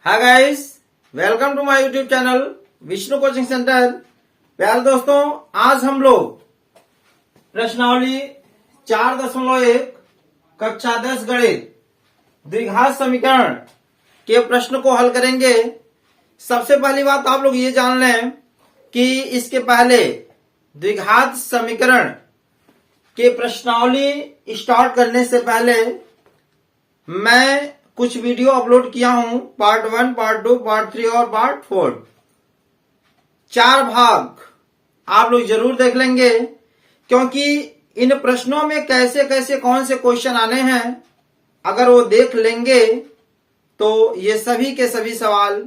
Hi guys, welcome to my YouTube channel Vishnu coaching centre. प्यारे दोस्तों, आज हम लोग प्रश्नावली 4.1 कक्षा 10 गणित द्विघात समीकरण के प्रश्न को हल करेंगे। सबसे पहली बात आप लोग ये जान लें कि इसके पहले द्विघात समीकरण के प्रश्नावली स्टार्ट करने से पहले मैं कुछ वीडियो अपलोड किया हूं, पार्ट 1, पार्ट 2, पार्ट 3 और पार्ट 4। 4 भाग आप लोग जरूर देख लेंगे, क्योंकि इन प्रश्नों में कैसे कैसे कौन से क्वेश्चन आने हैं अगर वो देख लेंगे तो ये सभी के सभी सवाल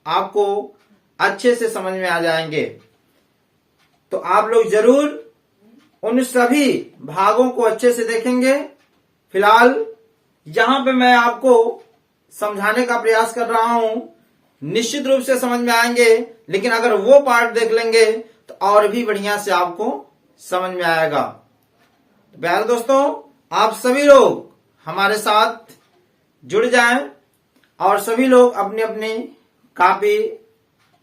आपको अच्छे से समझ में आ जाएंगे। तो आप लोग जरूर उन सभी भागों को अच्छे से देखेंगे। फिलहाल यहां पे मैं आपको समझाने का प्रयास कर रहा हूं, निश्चित रूप से समझ में आएंगे, लेकिन अगर वो पार्ट देख लेंगे तो और भी बढ़िया से आपको समझ में आएगा। तो प्यारे दोस्तों, आप सभी लोग हमारे साथ जुड़ जाएं और सभी लोग अपनी अपनी कॉपी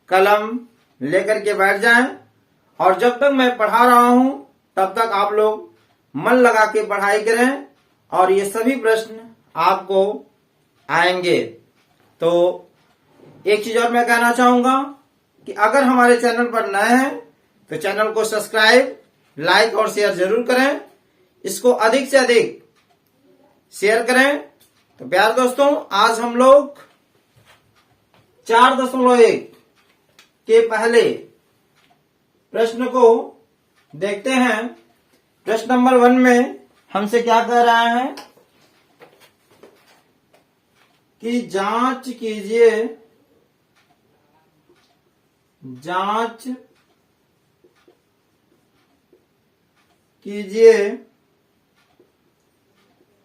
कलम लेकर के बैठ जाएं, और जब तक मैं पढ़ा रहा हूं तब तक आप लोग मन लगा के पढ़ाई करें और ये सभी प्रश्न आपको आएंगे। तो एक चीज और मैं कहना चाहूंगा कि अगर हमारे चैनल पर नए हैं तो चैनल को सब्सक्राइब, लाइक और शेयर जरूर करें। इसको अधिक से अधिक शेयर करें। तो प्यारे दोस्तों, आज हम लोग 4.1 के पहले प्रश्न को देखते हैं। प्रश्न नंबर 1 में हमसे क्या कह रहा है कि जांच कीजिए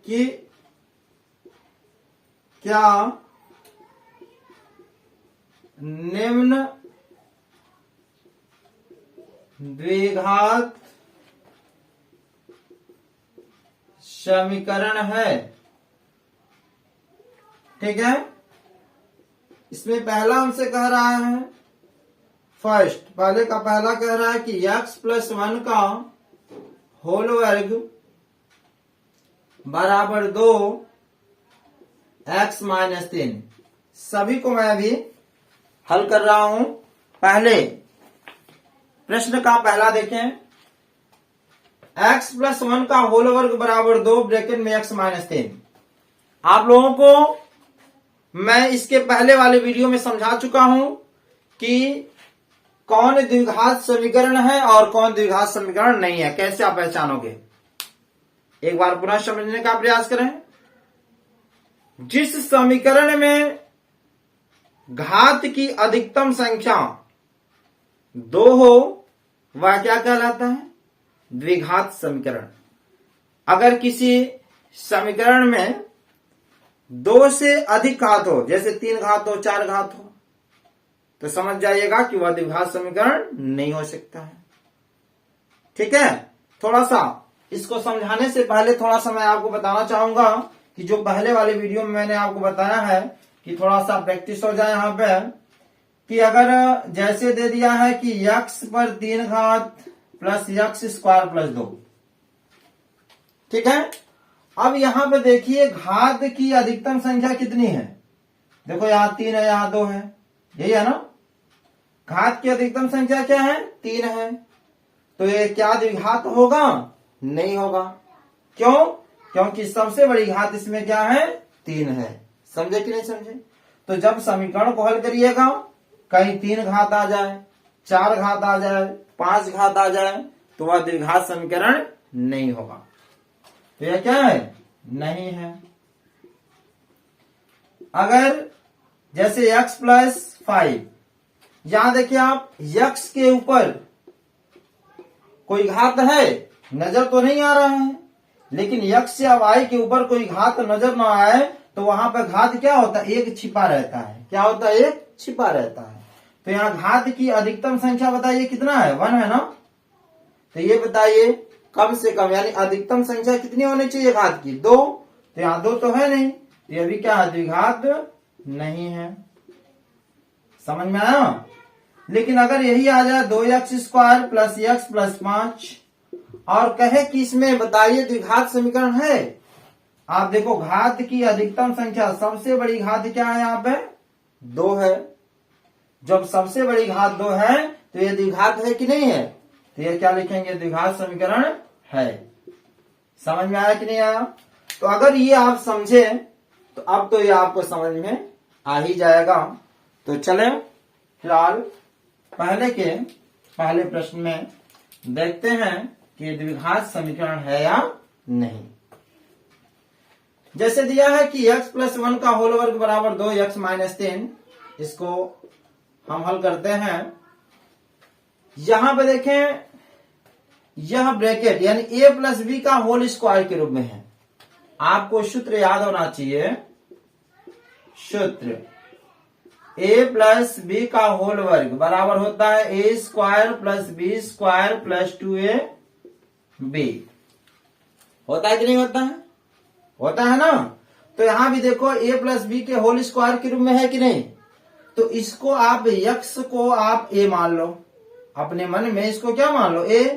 कि क्या निम्न द्विघात समीकरण है। ठीक है, इसमें पहला हमसे कह रहा है, पहले का पहला कह रहा है कि x+1 का होल वर्ग बराबर 2 x-3। सभी को मैं अभी हल कर रहा हूं। पहले प्रश्न का पहला देखें, x+1 का होल वर्ग बराबर 2 ब्रैकेट में x-3। आप लोगों को मैं इसके पहले वाले वीडियो में समझा चुका हूं कि कौन द्विघात समीकरण है और कौन द्विघात समीकरण नहीं है, कैसे आप पहचानोगे। एक बार पुनः समझने का प्रयास करें। जिस समीकरण में घात की अधिकतम संख्या 2 हो वह क्या कहलाता है? द्विघात समीकरण। अगर किसी समीकरण में 2 से अधिक घात हो, जैसे 3 घात हो, 4 घात हो, तो समझ जाइएगा कि वह द्विघात समीकरण नहीं हो सकता है। ठीक है, थोड़ा सा इसको समझाने से पहले थोड़ा सा मैं आपको बताना चाहूंगा कि जो पहले वाले वीडियो में मैंने आपको बताया है कि थोड़ा सा प्रैक्टिस हो जाए यहां पे, कि अगर जैसे दे दिया है कि x पर 3 घात प्लस x² + 2। ठीक है, अब यहां पे देखिए घात की अधिकतम संख्या कितनी है। देखो यहां 3 है, यहां 2 है, यही है ना। घात की अधिकतम संख्या क्या है? 3 है। तो ये क्या द्विघात होगा? नहीं होगा। क्यों? क्योंकि सबसे बड़ी घात इसमें क्या है? 3 है। समझे कि नहीं समझे? तो जब समीकरण को हल करिएगा, कहीं 3 घात आ जाए, 4 घात आ जाए, 5 घात आ जाए, तो वह द्विघात समीकरण नहीं होगा। तो यह क्या है? नहीं है। अगर जैसे x+5, यहां देखिए आप, x के ऊपर कोई घात है, नजर तो नहीं आ रहा है, लेकिन x या y के ऊपर कोई घात नजर ना आए तो वहां पर घात क्या होता है? एक छिपा रहता है। क्या होता है? एक छिपा रहता है। तो यहाँ घात की अधिकतम संख्या बताइए कितना है? 1 है ना। तो ये बताइए कम से कम यानी अधिकतम संख्या कितनी होनी चाहिए घात की? 2। तो यहाँ 2 तो है नहीं, तो ये भी क्या है? द्विघात नहीं है। समझ में आया। लेकिन अगर यही आ जाए 2x² प्लस x प्लस 5 और कहे कि इसमें बताइए द्विघात समीकरण है। आप देखो घात की अधिकतम संख्या, सबसे बड़ी घात क्या है यहाँ पे 2 है। जब सबसे बड़ी घात 2 है तो ये द्विघात है कि नहीं है, तो ये क्या लिखेंगे द्विघात समीकरण है। समझ में आया कि नहीं आया। तो अगर ये आप समझे तो अब तो ये आपको समझ में आ ही जाएगा। तो चले फिलहाल पहले प्रश्न में देखते हैं कि द्विघात समीकरण है या नहीं। जैसे दिया है कि x प्लस 1 का होल वर्ग बराबर 2x माइनस 3, इसको हम हल करते हैं। यहां पे देखें यह ब्रैकेट यानी a प्लस बी का होल स्क्वायर के रूप में है। आपको सूत्र याद होना चाहिए, सूत्र a प्लस बी का होल वर्ग बराबर होता है a square plus B square plus 2ab। होता है कि नहीं होता है, होता है ना। तो यहां भी देखो a प्लस बी के होल स्क्वायर के रूप में है कि नहीं, तो इसको आप x को आप a मान लो, अपने मन में इसको क्या मान लो a,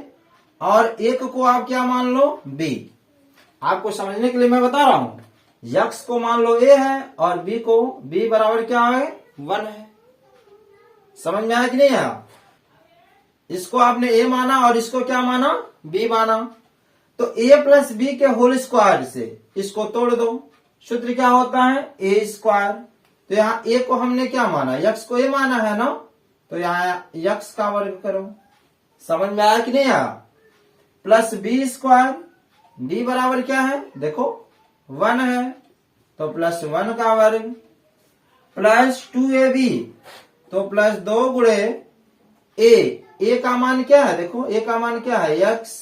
और एक को आप क्या मान लो b। आपको समझने के लिए मैं बता रहा हूं, x को मान लो a है और b को b बराबर क्या है 1 है। समझ में आया कि नहीं आया। इसको आपने a माना और इसको क्या माना b माना। तो a प्लस बी के होल स्क्वायर से इसको तोड़ दो, सूत्र क्या होता है a स्क्वायर। तो यहाँ a को हमने क्या माना, x को a माना है ना, तो यहाँ x का वर्ग करो। समझ में आया कि नहीं आया। प्लस बी स्क्वायर, b बराबर क्या है देखो 1 है, तो प्लस 1 का वर्ग प्लस 2ab, तो प्लस 2 गुणे a का मान क्या है देखो, a का मान क्या है x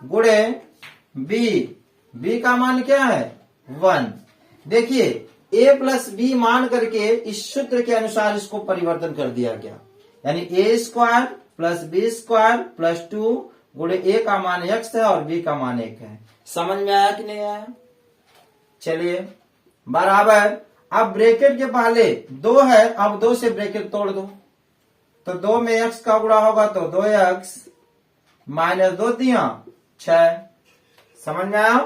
गुणे b का मान क्या है 1। देखिए a प्लस बी मान करके इस सूत्र के अनुसार इसको परिवर्तन कर दिया गया, यानी a square plus B square plus 2 गुणे a का मान x है और b का मान 1 है। समझ में आया कि नहीं आया। चलिए बराबर, अब ब्रैकेट के पहले 2 है, अब 2 से ब्रैकेट तोड़ दो, तो 2 में x का गुणा होगा तो 2x माइनस 2 3 6। समझ में आया,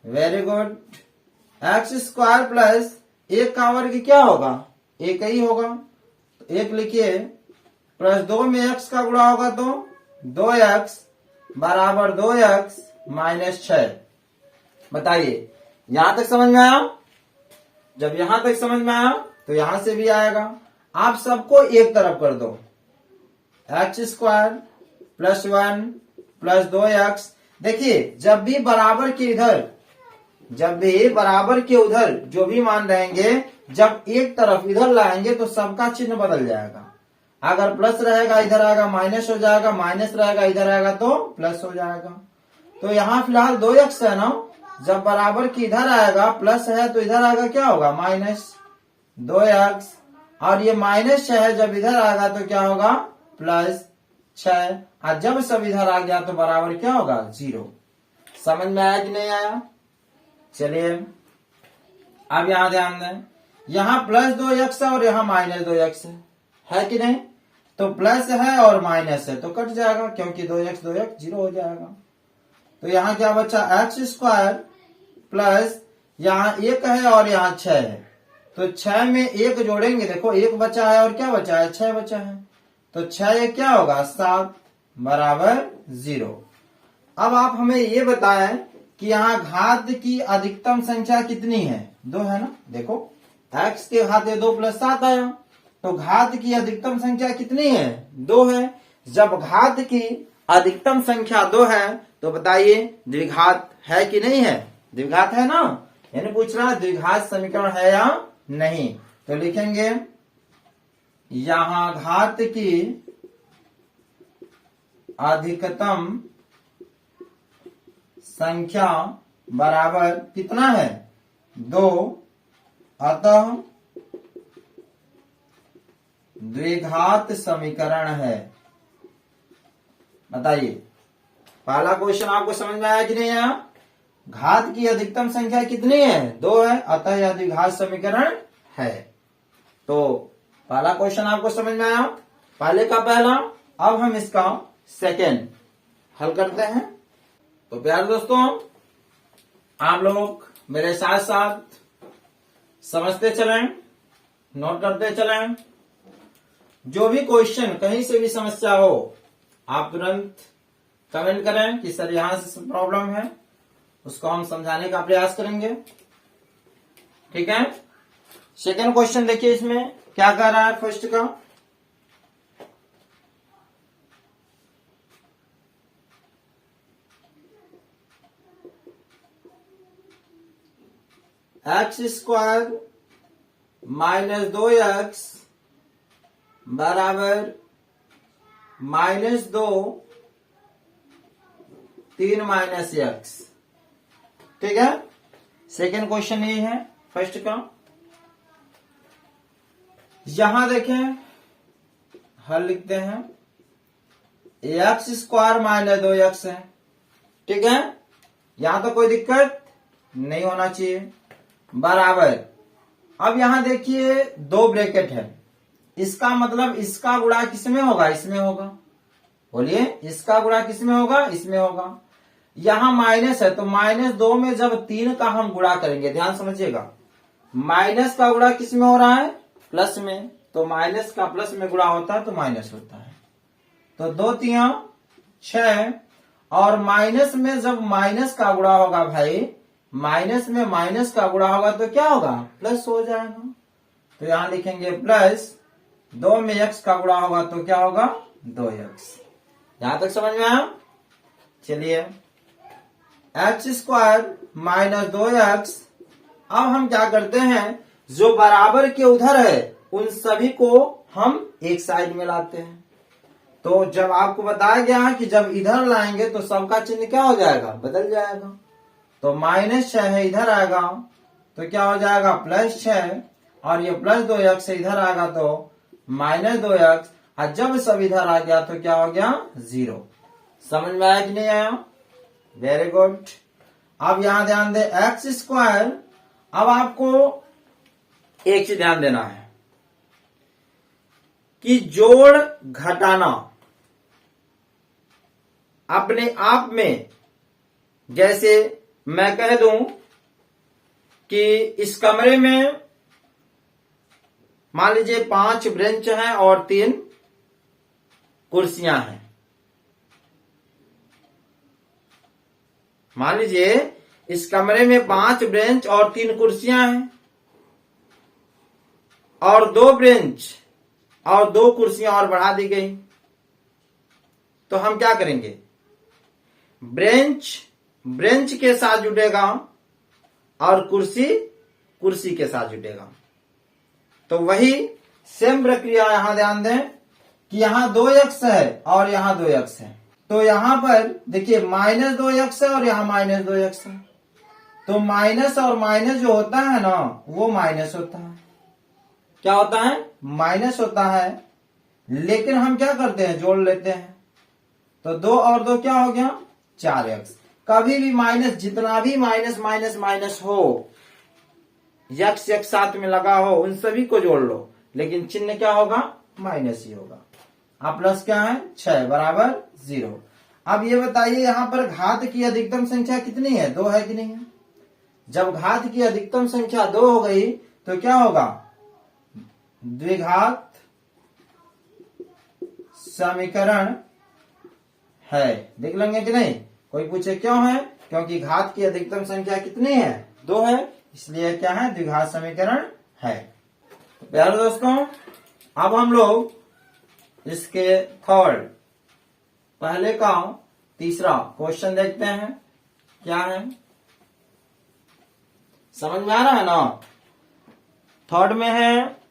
very good. X square plus 1 का वर्ग क्या होगा 1 ही होगा, तो 1 लिखिए, प्लस 2 में x का गुणा होगा तो 2x बराबर 2x माइनस 6। बताइए यहां तक समझ में आया। जब यहां तक समझ में आया तो यहां से भी आएगा। आप सबको एक तरफ कर दो, x square plus 1 plus 2x। देखिए जब भी बराबर के इधर, जब भी बराबर के उधर जो भी मान रहेंगे, जब एक तरफ इधर लाएंगे तो सबका चिन्ह बदल जाएगा। अगर प्लस रहेगा इधर आएगा माइनस हो जाएगा, माइनस रहेगा इधर आएगा तो प्लस हो जाएगा। तो यहाँ फिलहाल 2x है ना, जब बराबर की इधर आएगा प्लस है तो इधर आएगा क्या होगा माइनस 2x, और ये माइनस 6 है, जब इधर आएगा तो क्या होगा प्लस 6, और जब सब इधर आ गया तो बराबर क्या होगा 0। समझ में आया कि नहीं आया। चलिए अब यहां ध्यान दें, यहां प्लस 2x है और यहां माइनस 2x है कि नहीं, तो प्लस है और माइनस है तो कट जाएगा, क्योंकि 2x 0 हो जाएगा। तो यहाँ क्या बचा एक्स स्क्वायर प्लस यहाँ 1 है और यहाँ 6 है, तो 6 में 1 जोड़ेंगे, देखो 1 बचा है और क्या बचा है 6 बचा है, तो 6 1 क्या होगा 7 बराबर 0। अब आप हमें ये बताएं कि यहाँ घात की अधिकतम संख्या कितनी है 2 है ना। देखो x के घात 2 प्लस 7 आया, तो घात की अधिकतम संख्या कितनी है 2 है। जब घात की अधिकतम संख्या 2 है तो बताइए द्विघात है कि नहीं है, द्विघात है ना, यानी पूछ रहा है द्विघात समीकरण है या नहीं। तो लिखेंगे यहां घात की अधिकतम संख्या बराबर कितना है 2, अतः द्विघात समीकरण है। बताइए पहला क्वेश्चन आपको समझ में आया कि नहीं आया। घात की अधिकतम संख्या कितनी है 2 है, अतः यह द्विघात समीकरण है। तो पहला क्वेश्चन आपको समझ में आया, पहले का पहला। अब हम इसका सेकेंड हल करते हैं। तो प्यारे दोस्तों, आप लोग मेरे साथ साथ समझते चलें, नोट करते चलें। जो भी क्वेश्चन, कहीं से भी समस्या हो, आप तुरंत कमेंट करें कि सर यहां से प्रॉब्लम है, उसको हम समझाने का प्रयास करेंगे। ठीक है। सेकेंड क्वेश्चन देखिए, इसमें क्या कह रहा है फर्स्ट का। एक्स स्क्वायर माइनस 2x बराबर -2 3 माइनस एक्स। ठीक है। सेकेंड क्वेश्चन ये है फर्स्ट का। यहां देखें, हल लिखते हैं। एक्स स्क्वायर माइनस 2x है। ठीक है, यहां तो कोई दिक्कत नहीं होना चाहिए। बराबर, अब यहां देखिए 2 ब्रैकेट है, इसका मतलब इसका गुणा किसमें होगा, इसमें होगा। बोलिए, इसका गुणा किसमें होगा, इसमें होगा। यहां माइनस है, तो -2 में जब 3 का हम गुणा करेंगे, ध्यान समझिएगा, माइनस का गुणा किसमें हो रहा है, प्लस में। तो माइनस का प्लस में गुणा होता है तो माइनस होता है। तो 2 3 6, और माइनस में जब माइनस का गुणा होगा भाई, माइनस में माइनस का गुणा होगा तो क्या होगा, प्लस हो जाएगा। तो यहां लिखेंगे प्लस 2 में x का गुणा होगा तो क्या होगा, 2x। यहां तक समझ में आया। चलिए, एक्स स्क्वायर माइनस 2x। अब हम क्या करते हैं, जो बराबर के उधर है उन सभी को हम एक साइड में लाते हैं। तो जब आपको बताया गया कि जब इधर लाएंगे तो सबका चिन्ह क्या हो जाएगा, बदल जाएगा। तो -6 है, इधर आएगा तो क्या हो जाएगा, +6, और ये +2x से इधर आएगा तो -2x, और जब सब इधर आ गया तो क्या हो गया, 0। समझ में आया कि नहीं आया, वेरी गुड। अब यहां ध्यान दे, एक्स स्क्वायर। अब आपको एक चीज ध्यान देना है कि जोड़ घटाना अपने आप में, जैसे मैं कह दूं कि इस कमरे में मान लीजिए 5 बेंच हैं और 3 कुर्सियां हैं। मान लीजिए इस कमरे में 5 बेंच और 3 कुर्सियां हैं, और 2 बेंच और 2 कुर्सियां और बढ़ा दी गई। तो हम क्या करेंगे, ब्रेंच के साथ जुड़ेगा और कुर्सी कुर्सी के साथ जुड़ेगा। तो वही सेम प्रक्रिया यहां ध्यान दें कि यहां 2x है और यहां 2x है। तो यहां पर देखिए -2x है और यहां -2x है। तो माइनस और माइनस जो होता है ना, वो माइनस होता है। क्या होता है, माइनस होता है। लेकिन हम क्या करते हैं, जोड़ लेते हैं। तो 2 और 2 क्या हो गया, 4x। कभी भी माइनस, जितना भी माइनस माइनस माइनस हो, यक्स एक साथ में लगा हो, उन सभी को जोड़ लो, लेकिन चिन्ह क्या होगा, माइनस ही होगा। अब प्लस क्या है, 6 बराबर 0। अब ये बताइए, यहां पर घात की अधिकतम संख्या कितनी है, 2 है कि नहीं है। जब घात की अधिकतम संख्या 2 हो गई तो क्या होगा, द्विघात समीकरण है। देख लेंगे कि नहीं, कोई पूछे क्यों है, क्योंकि घात की अधिकतम संख्या कितनी है, 2 है, इसलिए क्या है, द्विघात समीकरण है। तो प्यारे दोस्तों, अब हम लोग इसके थर्ड, पहले का तीसरा क्वेश्चन देखते हैं क्या है। समझ में आ रहा है ना। थर्ड में है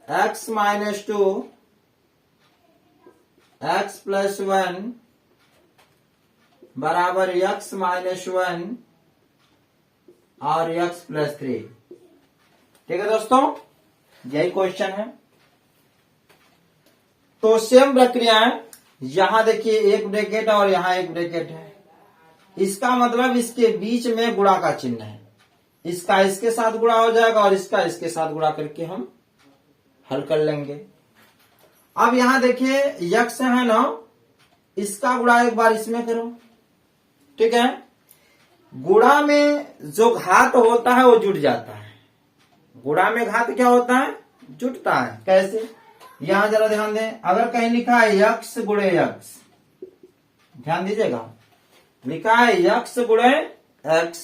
x - 2 x + 1 बराबर x - 1 और x + 3। ठीक है दोस्तों, यही क्वेश्चन है। तो सेम प्रक्रिया है। यहां देखिए एक ब्रैकेट और यहां एक ब्रैकेट है। इसका मतलब इसके बीच में गुणा का चिन्ह है, इसका इसके साथ गुणा हो जाएगा और इसका इसके साथ गुणा करके हम हल कर लेंगे। अब यहां देखिए यक्स है ना, इसका गुणा एक बार इसमें करो, ठीक है। गुणा में जो घात होता है वो जुट जाता है, गुणा में घात क्या होता है, जुटता है। कैसे, यहां जरा ध्यान दें, अगर कहीं लिखा है यक्स गुणे यक्स, ध्यान दीजिएगा, लिखा है यक्स गुणे एक्स,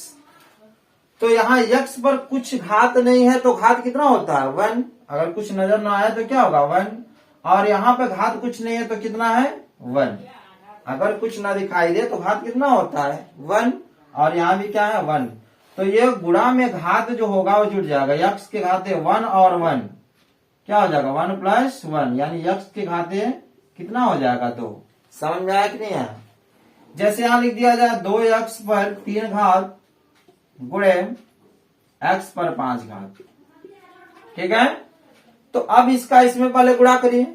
तो यहाँ यक्स पर कुछ घात नहीं है तो घात कितना होता है, 1। अगर कुछ नजर ना आए तो क्या होगा, 1। और यहाँ पे घात कुछ नहीं है तो कितना है, 1। अगर कुछ ना दिखाई दे तो घात कितना होता है, 1। और यहाँ भी क्या है, 1। तो ये गुणा में घात जो होगा वो जुट जाएगा। यक्स के घाते 1 और 1 क्या हो जाएगा, 1 + 1, यानी यक्स के घाते कितना हो जाएगा, 2। समझ में आया कि नहीं आया। जैसे यहां लिख दिया जाए 2x पर 3 घात गुणे x पर 5 घात, ठीक है। तो अब इसका इसमें पहले गुणा करिए,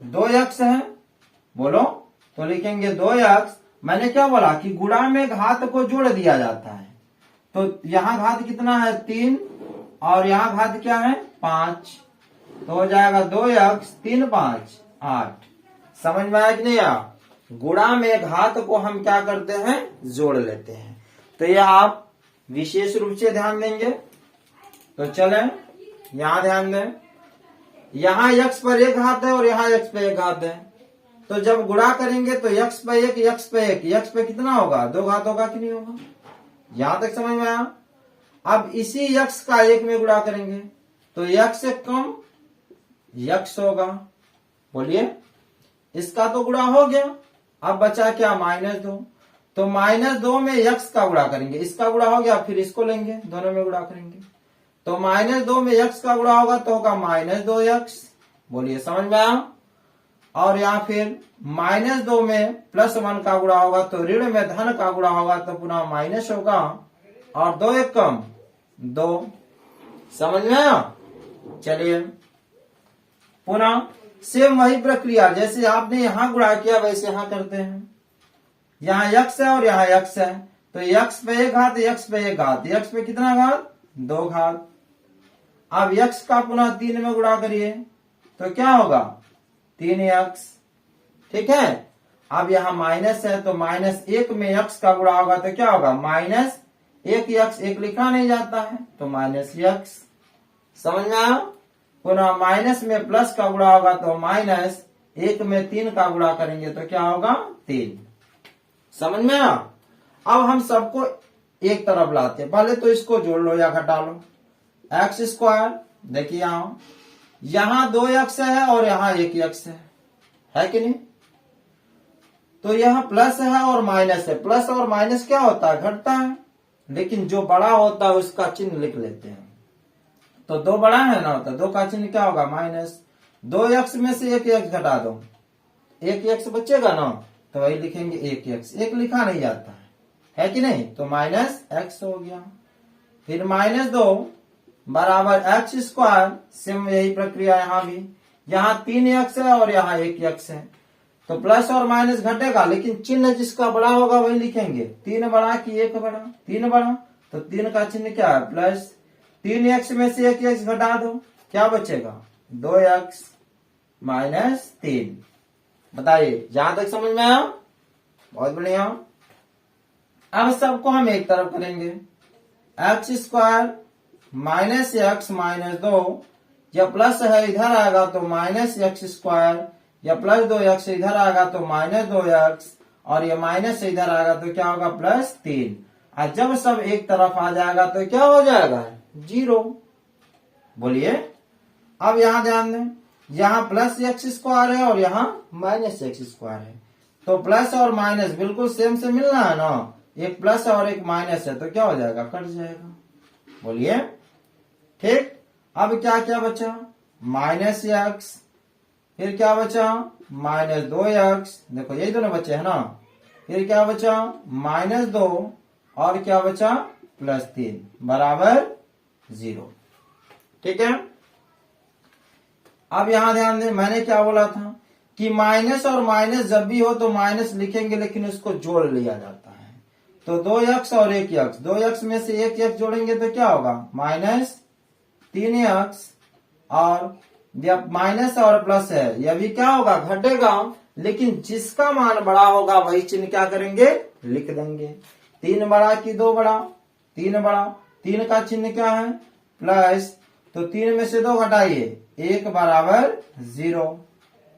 2x है बोलो, तो लिखेंगे 2x। मैंने क्या बोला कि गुणा में घात को जोड़ दिया जाता है, तो यहां घात कितना है, 3, और यहां घात क्या है, 5, तो हो जाएगा 2x 3 5 8। समझ में आया कि नहीं आया। गुणा में घात को हम क्या करते हैं, जोड़ लेते हैं। तो ये आप विशेष रूप से ध्यान देंगे। तो चले यहां ध्यान दें, यहां x पर 1 घात है और यहां x पे 1 घात है, तो जब गुणा करेंगे तो x पे 1 x पे 1, x पे कितना होगा, 2 घात होगा कि नहीं होगा। यहां तक समझ में आया। अब इसी x का 1 में गुणा करेंगे तो x से कम x होगा, बोलिए, इसका तो गुणा हो गया। अब बचा क्या, -2, तो -2 में x का गुणा करेंगे, इसका गुणा हो गया, फिर इसको लेंगे, दोनों में गुणा करेंगे, तो -2 में x का गुणा होगा तो होगा -2x, बोलिए, समझ में आया। और यहाँ फिर -2 में +1 का गुणा होगा तो ऋण में धन का गुणा होगा तो पुनः माइनस होगा, और 2 1 कम 2। समझ में आया। चलिए पुनः सेम वही प्रक्रिया, जैसे आपने यहां गुणा किया वैसे यहां करते हैं। यहाँ x है और यहाँ x है, तो x पे 1 घात x पे 1 घात, x पे कितना घात, 2 घात। अब x का पुनः 3 में गुणा करिए तो क्या होगा, 3x, ठीक है। अब यहाँ माइनस है तो -1 में x का गुणा होगा तो क्या होगा, -1x, 1 लिखा नहीं जाता है तो -x। समझ में आया। पुनः माइनस में प्लस का गुणा होगा तो -1 में 3 का गुणा करेंगे तो क्या होगा, 3। समझ में आया। अब हम सबको एक तरफ लाते हैं, पहले तो इसको जोड़ लो या घटा लो, x², देखिए यहां 2x है और यहां 1x है कि नहीं। तो यह प्लस है और माइनस है, प्लस और माइनस क्या होता है, घटता है, लेकिन जो बड़ा होता है उसका चिन्ह लिख लेते हैं। तो 2 बड़ा है ना, तो 2 का चिन्ह क्या होगा, माइनस। 2x में से 1x घटा दो, 1x बचेगा ना, तो वही लिखेंगे 1x, 1 लिखा नहीं जाता है कि नहीं, तो -x हो गया। फिर -2 बराबर x², सेम यही प्रक्रिया यहाँ भी, यहाँ 3x है और यहाँ 1x है, तो प्लस और माइनस घटेगा, लेकिन चिन्ह जिसका बड़ा होगा वही लिखेंगे। 3 बड़ा कि 1 बड़ा, 3 बड़ा, तो 3 का चिन्ह क्या है, प्लस। 3x में से 1x घटा दो, क्या बचेगा, 2x -3। बताइए, जहां तक समझ में आया, बहुत बढ़िया। अब सबको हम एक तरफ करेंगे, x² -x -2, या प्लस है इधर आएगा तो -x², या +2x इधर आएगा तो -2x, और ये माइनस इधर आएगा तो क्या होगा, +3। और जब सब एक तरफ आ जाएगा तो क्या हो जाएगा, 0। बोलिए। अब यहां ध्यान दें, यहाँ +x² है और यहाँ -x² है, तो प्लस और माइनस बिल्कुल सेम से मिलना है ना, एक प्लस और एक माइनस है तो क्या हो जाएगा, कट जाएगा। बोलिए, ठीक। अब क्या क्या बचा, -x, फिर क्या बचा, -2x, देखो यही दोनों बचे है ना, फिर क्या बचा, -2, और क्या बचा, +3 बराबर 0। ठीक है। अब यहां ध्यान दें, मैंने क्या बोला था कि माइनस और माइनस जब भी हो तो माइनस लिखेंगे, लेकिन उसको जोड़ लिया जाता है। तो 2x और 1x, 2x में से 1x जोड़ेंगे तो क्या होगा -3x, और जब माइनस और प्लस है यह भी क्या होगा घटेगा, लेकिन जिसका मान बड़ा होगा वही चिन्ह क्या करेंगे लिख देंगे। 3 बड़ा कि 2 बड़ा, 3 बड़ा, 3 का चिन्ह क्या है प्लस, तो 3 में से 2 घटाइए 1 बराबर 0।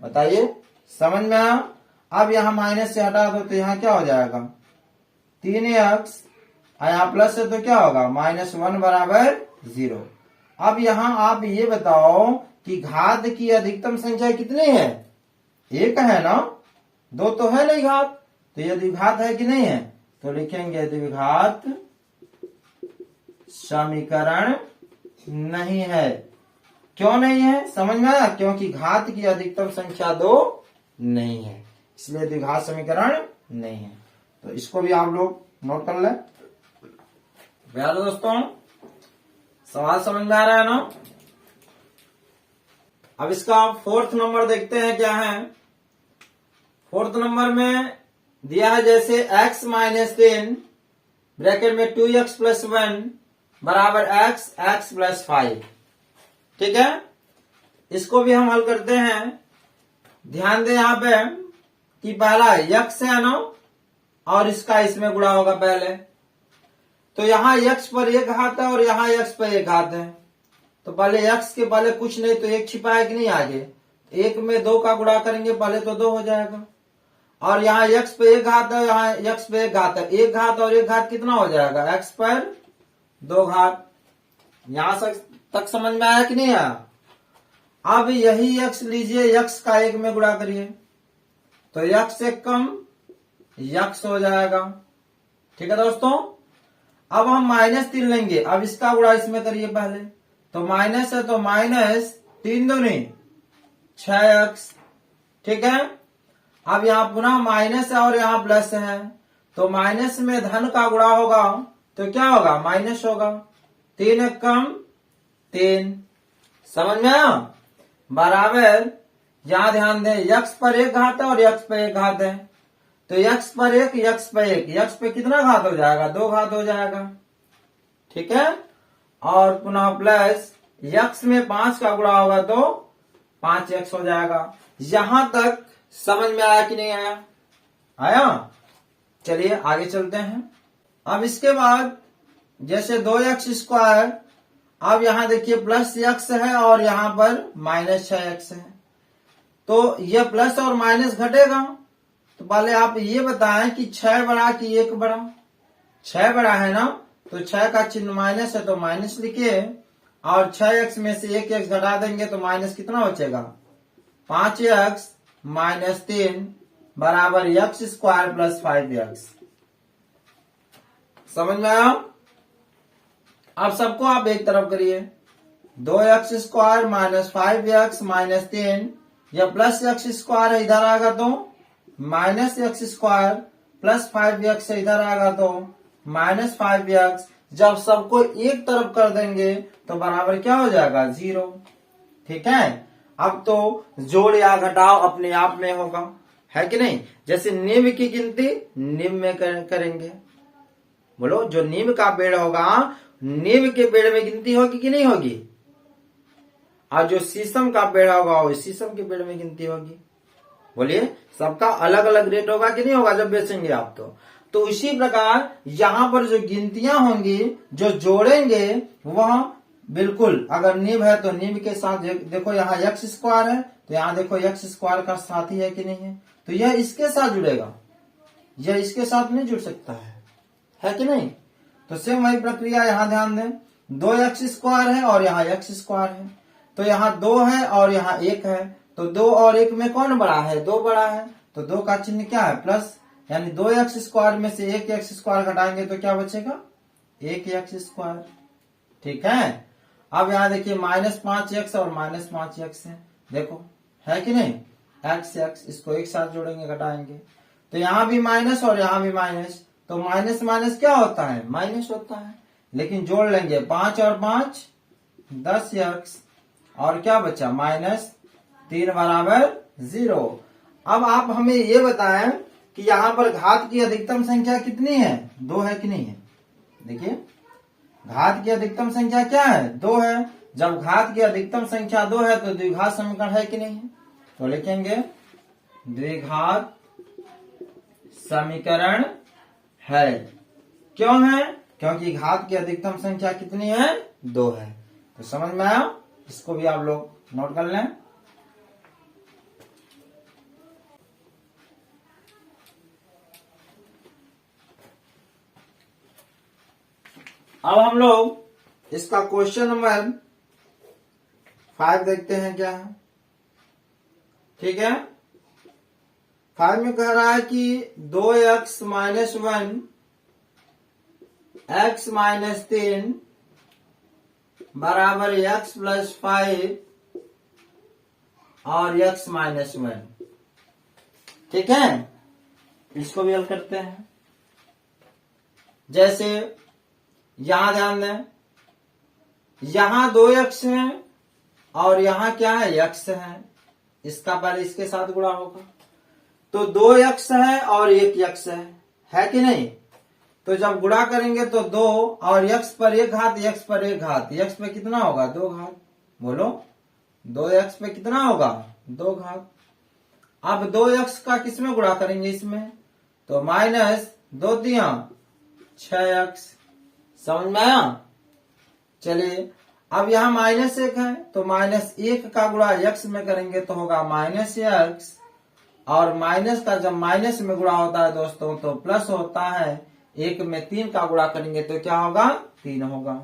बताइए समझ में आया। अब यहाँ माइनस से हटा दो तो यहाँ क्या हो जाएगा 3x, यहाँ प्लस है तो क्या होगा -1 बराबर 0। अब यहाँ आप ये बताओ कि घात की अधिकतम संख्या कितनी है, 1 है ना, 2 तो है नहीं घात, तो यह द्विघात है कि नहीं है, तो लिखेंगे द्विघात समीकरण नहीं है। क्यों नहीं है समझ में आया, क्योंकि घात की अधिकतम संख्या 2 नहीं है, इसलिए द्विघात समीकरण नहीं है। तो इसको भी आप लोग नोट कर लें। प्यारे दोस्तों सवाल समझ में आ रहा है ना। अब इसका 4th नंबर देखते हैं क्या है। 4th नंबर में दिया है जैसे x - 10 ब्रैकेट में 2x + 1 बराबर x + 5। ठीक है, इसको भी हम हल करते हैं। ध्यान दें यहाँ पे कि पहला x है ना, और इसका इसमें गुणा होगा पहले, तो यहाँ x पर 1 घात है और यहाँ x पर 1 घात है, तो पहले x के पहले कुछ नहीं तो 1 छिपा है कि नहीं आगे, 1 में 2 का गुणा करेंगे पहले तो 2 हो जाएगा, और यहाँ x पे 1 घात है, यहाँ x पे 1 घात है, 1 घात और 1 घात कितना हो जाएगा x पर 2 घात। यहां तक समझ में आया कि नहीं आया। अब यही x लीजिए, x का 1 में गुणा करिए तो x से कम x हो जाएगा। ठीक है दोस्तों, अब हम -3 लेंगे, अब इसका गुणा इसमें करिए पहले, तो माइनस है तो -3 दूनी 6x। ठीक है, अब यहाँ पुनः माइनस है और यहाँ प्लस है, तो माइनस में धन का गुणा होगा तो क्या होगा माइनस होगा, 3 1 कम 3। समझ में आया। बराबर यहां ध्यान दें x पर 1 घात है और x पर 1 घात है, तो x पर 1 x पर 1, x पे कितना घात हो जाएगा 2 घात हो जाएगा। ठीक है, और पुनः प्लस x में 5 का गुणा होगा तो 5x हो जाएगा। यहां तक समझ में आया कि नहीं आया, आया। चलिए आगे चलते हैं। अब इसके बाद जैसे 2x², अब यहां देखिए प्लस x है और यहां पर -6x है, तो यह प्लस और माइनस घटेगा। तो पहले आप ये बताएं कि 6 बड़ा कि 1 बड़ा, 6 बड़ा है ना, तो 6 का चिन्ह माइनस है तो माइनस लिखिए, और 6x में से 1x घटा देंगे तो माइनस कितना बचेगा 5x - 3 बराबर x² + 5x। समझ में आया। अब सबको आप एक तरफ करिए, 2x² - 5x - 3, या प्लस x² है इधर आएगा तो -x² + 5x इधर आएगा तो -5x। जब सबको एक तरफ कर देंगे तो बराबर क्या हो जाएगा 0। ठीक है, अब तो जोड़ या घटाव अपने आप में होगा, है कि नहीं। जैसे निम्न की गिनती निम्न में करेंगे, बोलो जो निम्न का पेड़ होगा निम्न के पेड़ में गिनती होगी कि नहीं होगी, और जो शीशम का पेड़ होगा वो शीशम के पेड़ में गिनती होगी। बोलिए सबका अलग अलग रेट होगा कि नहीं होगा जब बेचेंगे आप तो इसी प्रकार यहाँ पर जो गिनतियां होंगी जो जोड़ेंगे वह बिल्कुल, अगर निम्न है तो निम्न के साथ देखो यहाँ x² है तो यहाँ देखो x² का साथी है कि नहीं है, तो यह इसके साथ जुड़ेगा, यह इसके साथ नहीं जुड़ सकता है कि नहीं। तो सेम वही प्रक्रिया यहाँ ध्यान दें, 2x² है और यहाँ x² है, तो यहाँ 2 है और यहाँ 1 है, तो 2 और 1 में कौन बड़ा है 2 बड़ा है, तो 2 का चिन्ह क्या है प्लस, यानी 2x² में से 1x² घटाएंगे तो क्या बचेगा 1x²। ठीक है, अब यहाँ देखिए -5x और -5x है, देखो है कि नहीं, x इसको एक साथ जोड़ेंगे घटाएंगे, तो यहाँ भी माइनस और यहाँ भी माइनस, तो माइनस माइनस क्या होता है माइनस होता है, लेकिन जोड़ लेंगे 5 और 5 10x, और क्या बचा -3 बराबर 0। अब आप हमें ये बताएं कि यहाँ पर घात की अधिकतम संख्या कितनी है, 2 है कि नहीं है। देखिए घात की अधिकतम संख्या क्या है, 2 है। जब घात की अधिकतम संख्या 2 है तो द्विघात समीकरण है कि नहीं है। तो लिखेंगे द्विघात समीकरण है। क्यों है, क्योंकि घात की अधिकतम संख्या कितनी है, 2 है। तो समझ में आया, इसको भी आप लोग नोट कर लें। अब हम लोग इसका क्वेश्चन नंबर 5 देखते हैं क्या है। ठीक है, 5 में कह रहा है कि 2x माइनस 1 x माइनस 3 बराबर x प्लस 5 और x माइनस 1। ठीक है, इसको भी हल करते हैं। जैसे यहां ध्यान दें, यहां 2x है और यहां क्या है, x है। इसका पहले इसके साथ गुणा होगा तो 2x है और 1x है कि नहीं। तो जब गुणा करेंगे तो 2 और x पर 1 घात, x पर 1 घात, x पे कितना होगा, 2 घात। बोलो 2x पे कितना होगा, 2 घात। अब 2x का किसमें गुणा करेंगे, इसमें, तो माइनस 2 दिया 6x। समझ में आया। चलिए अब यहां -1 है तो -1 का गुणा x में करेंगे तो होगा -x, और माइनस का जब माइनस में गुणा होता है दोस्तों तो प्लस होता है। 1 में 3 का गुणा करेंगे तो क्या होगा, 3 होगा।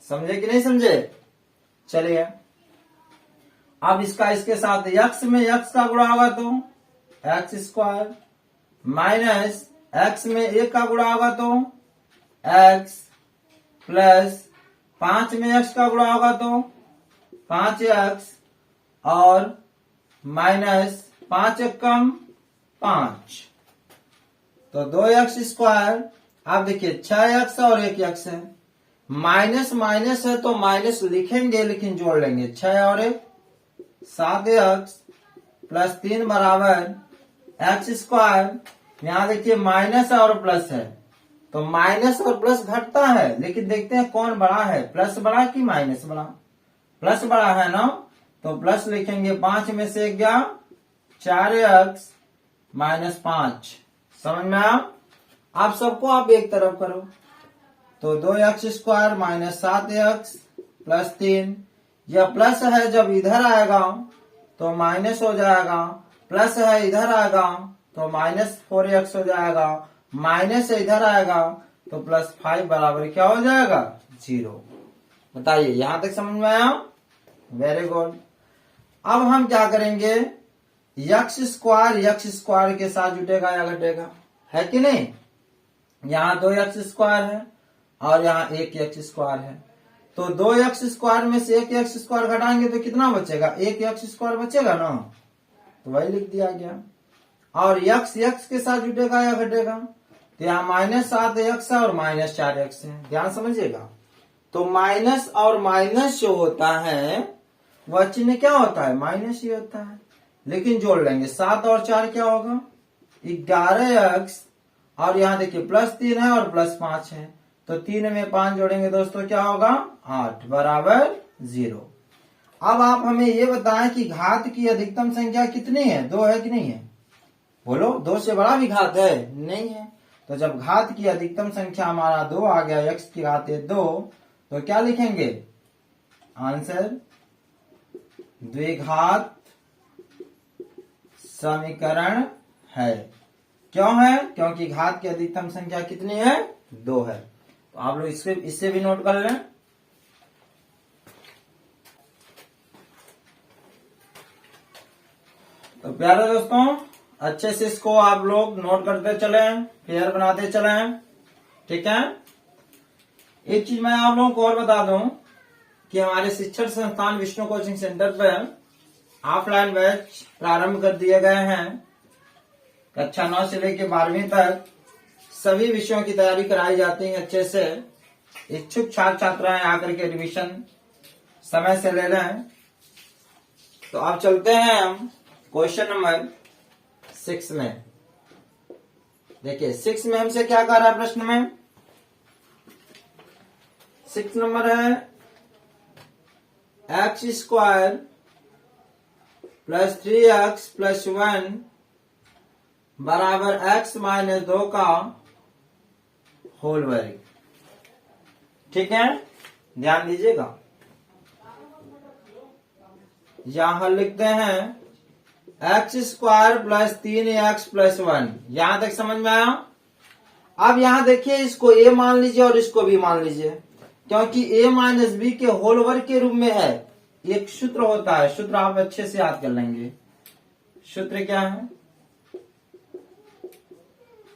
समझे कि नहीं समझे। चलिए अब इसका इसके साथ x में x का गुणा होगा तो x स्क्वायर, माइनस x में 1 का गुणा होगा तो x, प्लस 5 में x का गुणा होगा तो 5x, और माइनस 5 कम 5 तो 2x स्क्वायर। अब देखिए 6x और 1x है, माइनस माइनस है तो माइनस लिखेंगे लेकिन जोड़ लेंगे, 6 और 1 7x प्लस 3 बराबर x स्क्वायर। यहां देखिए माइनस और प्लस है तो माइनस और प्लस घटता है, लेकिन देखते हैं कौन बड़ा है, प्लस बड़ा कि माइनस बड़ा। प्लस बड़ा है ना, तो प्लस लिखेंगे। 5 में से गया 4x माइनस 5। समझ में आया। आप सबको आप एक तरफ करो तो 2x square minus 7x plus 3। यह प्लस है जब इधर आएगा तो माइनस हो जाएगा, प्लस है इधर आएगा तो माइनस 4x हो जाएगा, माइनस से इधर आएगा तो प्लस 5 बराबर क्या हो जाएगा, 0। बताइए यहां तक समझ में आया। Very good. अब हम क्या करेंगे, x स्क्वायर के साथ जुटेगा या घटेगा, है कि नहीं। यहाँ 2x स्क्वायर है और यहाँ 1x स्क्वायर है, तो 2x स्क्वायर में से 1x स्क्वायर घटाएंगे तो कितना बचेगा, 1x स्क्वायर बचेगा ना, तो वही लिख दिया गया। और x के साथ जुटेगा या घटेगा, तो यहाँ -7x है और -4x है। ध्यान समझिएगा। तो माइनस और माइनस जो होता है वह चिन्ह क्या होता है, माइनस ही होता है, लेकिन जोड़ लेंगे। 7 और 4 क्या होगा, 11x, और यहाँ देखिए प्लस 3 है और प्लस 5 है, तो 3 में 5 जोड़ेंगे दोस्तों क्या होगा, 8 बराबर 0। अब आप हमें ये बताएं कि घात की अधिकतम संख्या कितनी है, 2 है कि नहीं है। बोलो 2 से बड़ा भी घात है, नहीं है। तो जब घात की अधिकतम संख्या हमारा 2 आ गया, x की घात 2, तो क्या लिखेंगे आंसर, द्विघात समीकरण है। क्यों है, क्योंकि घात की अधिकतम संख्या कितनी है, 2 है। तो आप लोग इससे भी नोट कर लें। तो प्यारे दोस्तों अच्छे से इसको आप लोग नोट करते चले, क्लियर बनाते चले, ठीक है। एक चीज मैं आप लोगों को और बता दूं कि हमारे शिक्षण संस्थान विष्णु कोचिंग सेंटर पर ऑफलाइन बैच प्रारंभ कर दिए गए हैं। कक्षा 9 से लेकर 12वीं तक सभी विषयों की तैयारी कराई जाती है अच्छे से। इच्छुक छात्र छात्राएं आकर के एडमिशन समय से ले लें। तो अब चलते हैं हम क्वेश्चन नंबर 6 में। देखिए 6 में हमसे क्या कह रहा है प्रश्न में, 6 नंबर है x square plus 3x plus 1 बराबर x माइनस 2 का होल वर्ग। ठीक है, ध्यान दीजिएगा, यहां लिखते हैं x square plus 3x plus 1। यहां तक समझ में आया। अब यहां देखिए, इसको a मान लीजिए और इसको b मान लीजिए, क्योंकि a माइनस बी के होल वर्ग के रूप में है। एक सूत्र होता है, सूत्र आप अच्छे से याद कर लेंगे। सूत्र क्या है,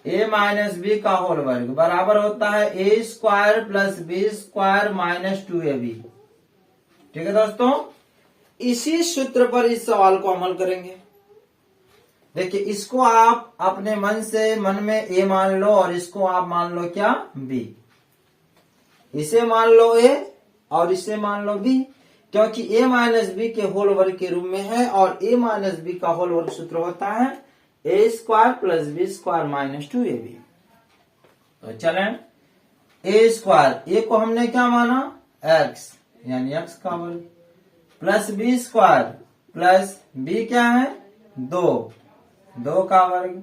a माइनस बी का होल वर्ग बराबर होता है a square plus B square minus 2ab। ठीक है दोस्तों, इसी सूत्र पर इस सवाल को अमल करेंगे। देखिए, इसको आप अपने मन में a मान लो और इसको आप मान लो क्या, b। इसे मान लो a और इसे मान लो b, क्योंकि a माइनस बी के होल वर्ग के रूप में है और a माइनस बी का होल वर्ग सूत्र होता है a square plus B square minus 2ab। तो चलें, a स्क्वायर, a को हमने क्या माना, x यानी x का वर्ग, plus B square plus b क्या है, 2 का वर्ग,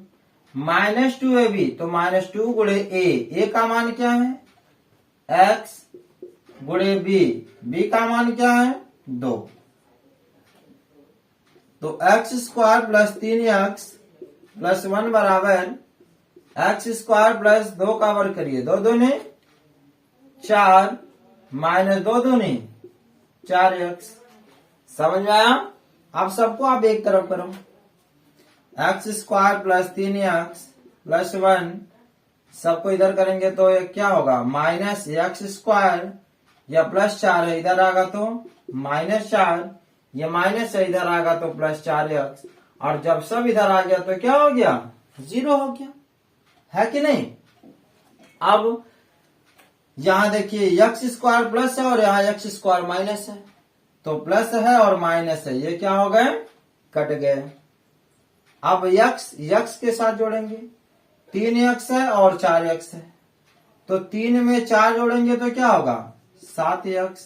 माइनस 2ab, तो माइनस 2 गुणे a का मान क्या है, x गुणे b का मान क्या है, 2। तो x square plus 3x plus 1 बराबर x स्क्वायर प्लस 2 का वर्ग करिए, 2 दूनी 4 माइनस 2 दूनी 4x। समझ में आया। अब सबको आप एक तरफ करो, x square plus 3x plus 1 सबको इधर करेंगे तो ये क्या होगा, माइनस एक्स स्क्वायर, या प्लस 4 है इधर आएगा तो माइनस 4, ये माइनस है इधर आएगा तो प्लस 4x, और जब सब इधर आ गया तो क्या हो गया, 0 हो गया, है कि नहीं। अब यहां देखिए x स्क्वायर प्लस है और यहाँ x स्क्वायर माइनस है, तो प्लस है और माइनस है, ये क्या हो गए, कट गए। अब x के साथ जोड़ेंगे, 3x है और 4x है, तो 3 में 4 जोड़ेंगे तो क्या होगा, 7x,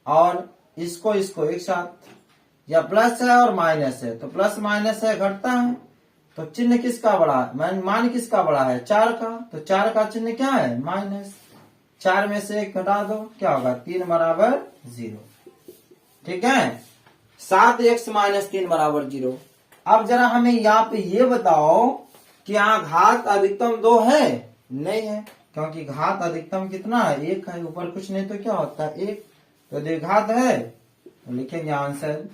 और इसको एक साथ, या प्लस है और माइनस है, तो प्लस माइनस है घटता है, तो चिन्ह किसका बड़ा है, मान किसका बड़ा है, 4 का, तो 4 का चिन्ह क्या है, माइनस। 4 में से 1 घटा दो, क्या होगा, 3 बराबर 0। ठीक है, 7x माइनस 3 बराबर 0। अब जरा हमें यहाँ पे ये बताओ कि यहाँ घात अधिकतम 2 है, नहीं है, क्योंकि घात अधिकतम कितना है, 1 है, ऊपर कुछ नहीं तो क्या होता है 1, तो द्विघात है, तो लिखेंगे आंसर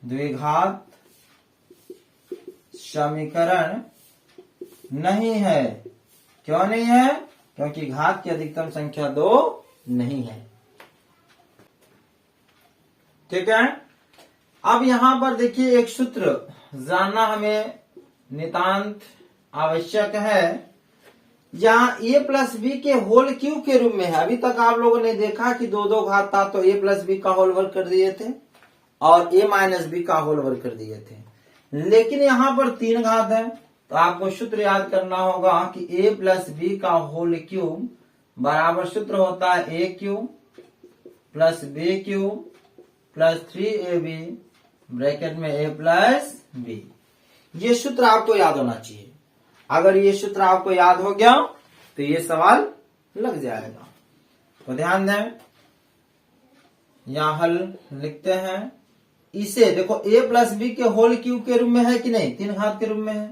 द्विघात समीकरण नहीं है। क्यों नहीं है, क्योंकि घात की अधिकतम संख्या 2 नहीं है। ठीक है, अब यहां पर देखिए एक सूत्र जानना हमें नितांत आवश्यक है। यहाँ a प्लस बी के होल क्यू के रूप में है। अभी तक आप लोगों ने देखा कि 2 घात था तो a प्लस बी का होल वर्ग कर दिए थे और a माइनस बी का होल वर्ग कर दिए थे, लेकिन यहाँ पर 3 घात है, तो आपको सूत्र याद करना होगा कि a प्लस बी का होल क्यूब बराबर सूत्र होता है a cube plus b cube plus 3ab bracket में a प्लस b। ये सूत्र आपको याद होना चाहिए। अगर ये सूत्र आपको याद हो गया तो ये सवाल लग जाएगा। तो ध्यान दें, यहां हल लिखते हैं। इसे देखो a प्लस बी के होल क्यूब के रूप में है कि नहीं, 3 घात के रूप में है,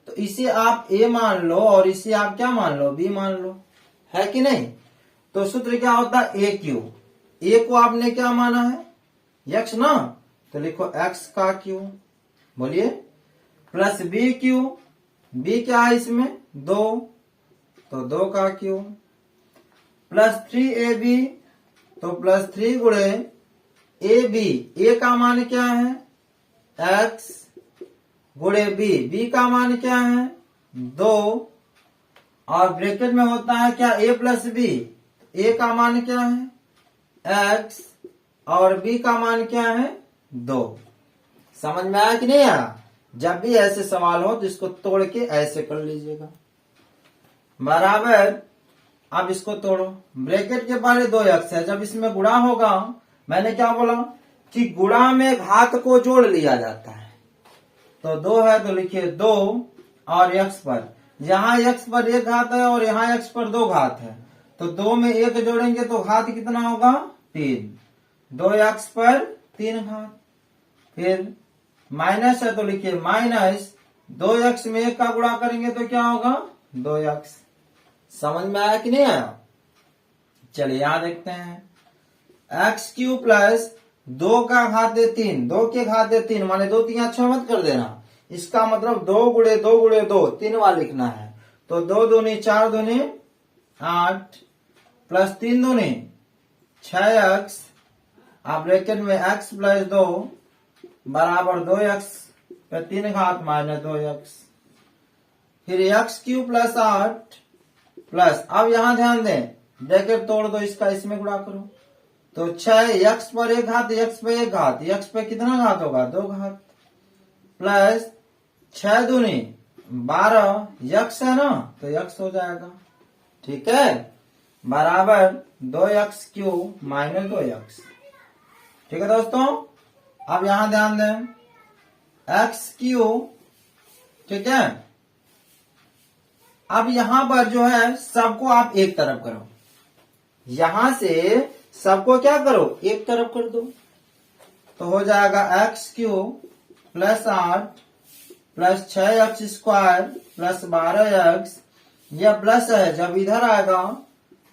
तो इसे आप a मान लो और इसे आप क्या मान लो, b मान लो, है कि नहीं। तो सूत्र क्या होता है, a क्यूब, a को आपने क्या माना है, x ना, तो लिखो x का क्यूब, बोलिए, प्लस b क्यूब, b क्या है इसमें 2, तो 2 का क्यूब, प्लस 3ab, तो प्लस 3 गुणे ab, a का मान क्या है x गुणे b का मान क्या है 2, और ब्रैकेट में होता है क्या a प्लस b, a का मान क्या है x और b का मान क्या है 2। समझ में आया कि नहीं आया। जब भी ऐसे सवाल हो तो इसको तोड़ के ऐसे कर लीजिएगा। बराबर, अब इसको तोड़ो, ब्रैकेट के पहले 2x है, जब इसमें गुणा होगा, मैंने क्या बोला कि गुणा में घात को जोड़ लिया जाता है, तो 2 है तो लिखिए 2 और x पर, यहाँ x पर 1 घात है और यहाँ x पर 2 घात है, तो 2 में 1 जोड़ेंगे तो घात कितना होगा 3, 2x पर 3 घात, फिर माइनस है तो लिखिए माइनस 2x में 1 का गुणा करेंगे तो क्या होगा 2x। समझ में आया कि नहीं आया? चलिए यहां देखते हैं, एक्स क्यू प्लस 2 का घात दे 3, 2 के घात दे 3 माने 2 3 6 मत कर देना, इसका मतलब 2 गुणे 2 गुणे 2 3 बार लिखना है, तो 2 दूनी 4 दूनी 8 प्लस 3 दूनी 6x, आप ब्रैकेट में x प्लस 2 बराबर 2x पे 3 घात माइनस 2x, फिर x क्यू प्लस 8 प्लस, अब यहां ध्यान दें ब्रैकेट तोड़ दो, इसका इसमें गुणा करो, तो 6x पर 1 घात, x पे 1 घात, x पे कितना घात होगा 2 घात, प्लस 6 दूनी 12, x है ना तो x हो जाएगा, ठीक है, बराबर 2x क्यू माइनस 2x। ठीक है दोस्तों, अब यहां ध्यान दें, एक्स क्यू, ठीक है, अब यहां पर जो है सबको आप एक तरफ करो, यहां से सबको क्या करो एक तरफ कर दो, तो हो जाएगा x Q plus 8 plus 6x square plus 12x, यह प्लस है जब इधर आएगा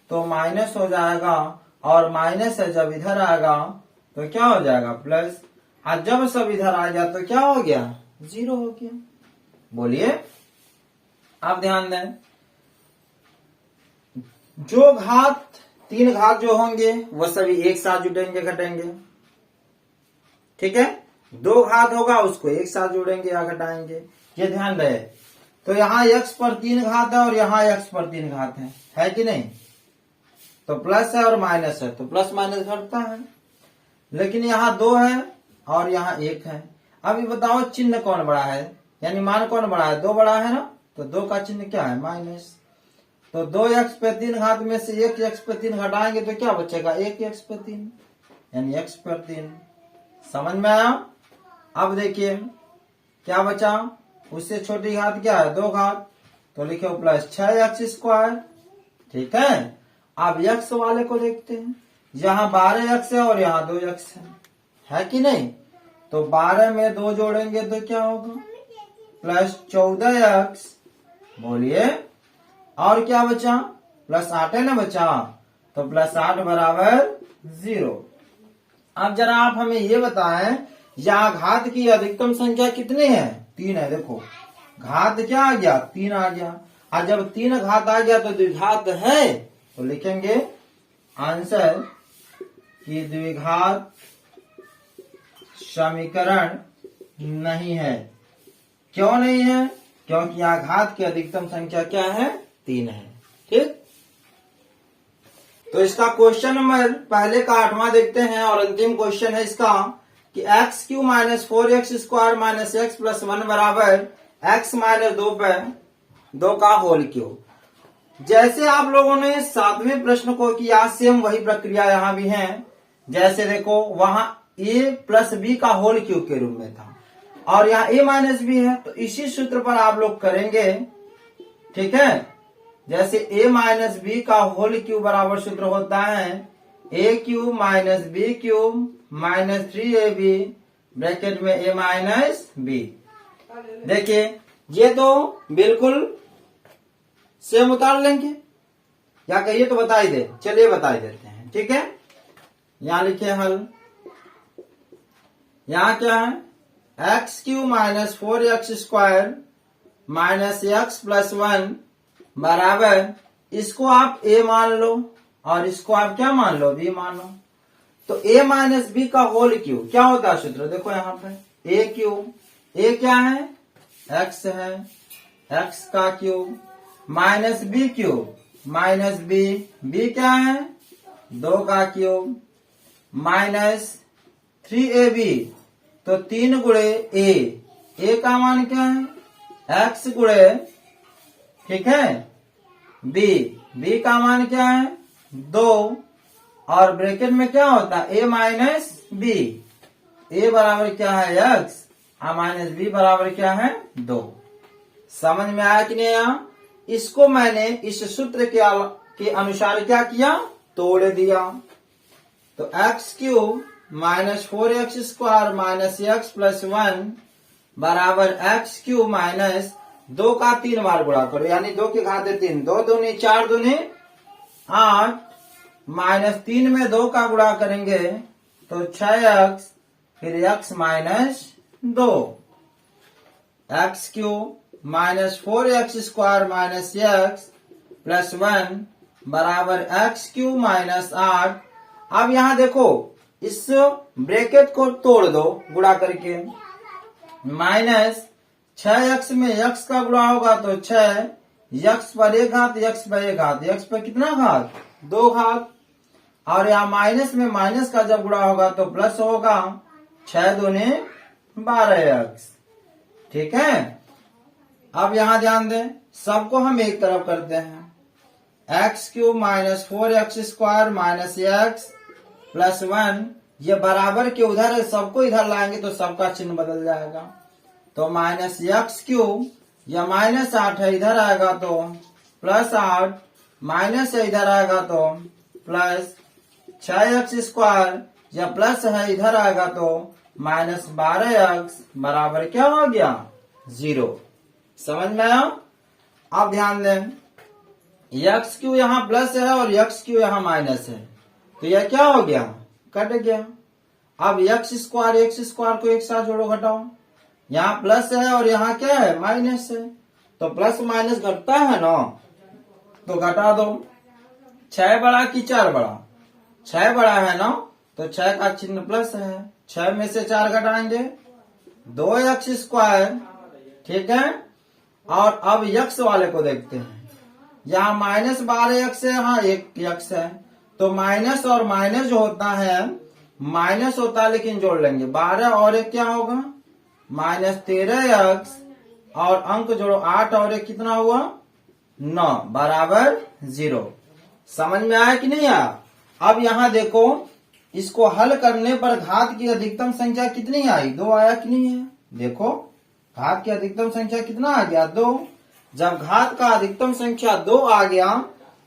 तो माइनस हो जाएगा, और माइनस है जब इधर आएगा तो क्या हो जाएगा प्लस, और जब सब इधर आ गया तो क्या हो गया 0 हो गया। बोलिए, आप ध्यान दें, जो घात 3 घात जो होंगे वो सभी एक साथ जुड़ेंगे घटेंगे, ठीक है, 2 घात होगा उसको एक साथ जोड़ेंगे या घटाएंगे, ये ध्यान रहे। तो यहाँ x पर 3 घात है और यहाँ x पर 3 घात है कि नहीं, तो प्लस है और माइनस है तो प्लस माइनस घटता है, लेकिन यहाँ 2 है और यहाँ 1 है। अभी बताओ चिन्ह कौन बड़ा है, यानी मान कौन बड़ा है, 2 बड़ा है ना, तो 2 का चिन्ह क्या है माइनस, तो 2x पे 3 घात में से 1x पे 3 घटाएंगे तो क्या बचेगा 1x पे 3, यानी x पर 3। समझ में आया? अब देखिए क्या बचा, उससे छोटी घात क्या है 2 घात, तो लिखे प्लस 6x स्क्वायर, ठीक है। अब x वाले को देखते हैं, यहाँ 12x है और यहाँ 2x है कि नहीं, तो 12 में 2 जोड़ेंगे तो क्या होगा प्लस 14x, बोलिए, और क्या बचा प्लस 8 है ना बचा, तो प्लस 8 बराबर 0। अब जरा आप हमें ये बताएं, यहाँ घात की अधिकतम संख्या कितनी है 3 है, देखो घात क्या आ गया 3 आ गया, और जब 3 घात आ गया तो द्विघात है, तो लिखेंगे आंसर कि द्विघात समीकरण नहीं है। क्यों नहीं है, क्योंकि यहाँ घात की अधिकतम संख्या क्या है 3 है, ठीक। तो इसका क्वेश्चन नंबर पहले का 8वां देखते हैं, और अंतिम क्वेश्चन है इसका कि x Q minus 4x square minus x plus 1 बराबर एक्स माइनस 2 पे 2 का होल क्यूब। जैसे आप लोगों ने 7वें प्रश्न को किया, सेम वही प्रक्रिया यहाँ भी है। जैसे देखो वहां a प्लस बी का होल क्यूब के रूप में था, और यहाँ a माइनस बी है, तो इसी सूत्र पर आप लोग करेंगे, ठीक है। जैसे a माइनस बी का होल क्यूब बराबर सूत्र होता है a cube minus B cube minus 3ab bracket में a माइनस बी। देखिए ये तो बिल्कुल सेम उतार लेंगे, या कहिए तो बता ही दे, चलिए बता ही देते हैं, ठीक है। यहां लिखे हल, यहां क्या है x Q minus 4x square minus x plus 1 बराबर, इसको आप a मान लो और इसको आप क्या मान लो b मान लो, तो a माइनस बी का होल क्यूब क्या होता है सूत्र, देखो यहाँ पे a क्यूब, a क्या है x है, x का cube minus B cube minus b क्या है 2 का क्यूब माइनस 3ab, तो 3 गुणे a का मान क्या है x गुणे, ठीक है, बी का मान क्या है 2 और ब्रैकेट में क्या होता है a माइनस बी। a बराबर क्या है x माइनस बी बराबर क्या है 2। समझ में आया कि नहीं आया? इसको मैंने इस सूत्र के अनुसार क्या किया तोड़ दिया। तो x³ minus 4x square minus x plus 1 बराबर x³ माइनस 2 का 3 बार गुणा करो यानी 2 की घात 3 2 दूनी 4 दूनी 8 माइनस 3 में 2 का गुणा करेंगे तो 6x फिर x minus 2 x³ minus 4x square minus x plus 1 बराबर x³ माइनस 8। अब यहां देखो इस ब्रैकेट को तोड़ दो गुणा करके माइनस 6x में x का गुणा होगा तो 6 x पर एक घात x पर एक घात x पर कितना घात 2 घात और यहाँ माइनस में माइनस का जब गुणा होगा तो प्लस होगा 6 दूनी 12x। ठीक है। अब यहां ध्यान दें सबको हम एक तरफ करते हैं x³ minus 4x square minus x plus 1 ये बराबर के उधर है सबको इधर लाएंगे तो सबका चिन्ह बदल जाएगा तो माइनस x³ या माइनस 8 है इधर आएगा तो प्लस 8 माइनस है इधर आएगा तो प्लस 6x स्क्वायर या प्लस है इधर आएगा तो माइनस 12x बराबर क्या हो गया 0। समझ में आया? अब ध्यान दें x³ यहाँ प्लस है और x³ यहाँ माइनस है तो यह क्या हो गया कट गया। अब x² को एक साथ जोड़ो घटाओ यहाँ प्लस है और यहाँ क्या है माइनस है तो प्लस माइनस घटता है ना तो घटा दो 6 बड़ा कि 4 बड़ा 6 बड़ा है ना तो 6 का चिन्ह प्लस है 6 में से 4 घटाएंगे 2x स्क्वायर। ठीक है। और अब x वाले को देखते हैं यहाँ माइनस 12x है यहाँ 1x है तो माइनस और माइनस जो होता है माइनस होता है लेकिन जोड़ लेंगे 12 और 1 क्या होगा माइनस 13x और अंक जोड़ो 8 और 1 कितना हुआ 9 बराबर 0। समझ में आया कि नहीं आया? अब यहाँ देखो इसको हल करने पर घात की अधिकतम संख्या कितनी आई 2 आया कि नहीं है? देखो घात की अधिकतम संख्या कितना आ गया 2। जब घात का अधिकतम संख्या 2 आ गया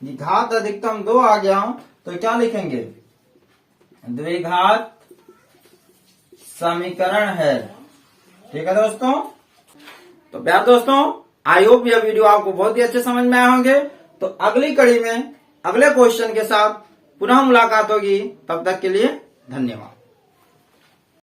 घात अधिकतम 2 आ गया तो क्या लिखेंगे द्विघात समीकरण है। ठीक है दोस्तों। तो प्यार दोस्तों आई होप यह वीडियो आपको बहुत ही अच्छे समझ में आए होंगे। तो अगली कड़ी में अगले क्वेश्चन के साथ पुनः मुलाकात होगी। तब तक के लिए धन्यवाद।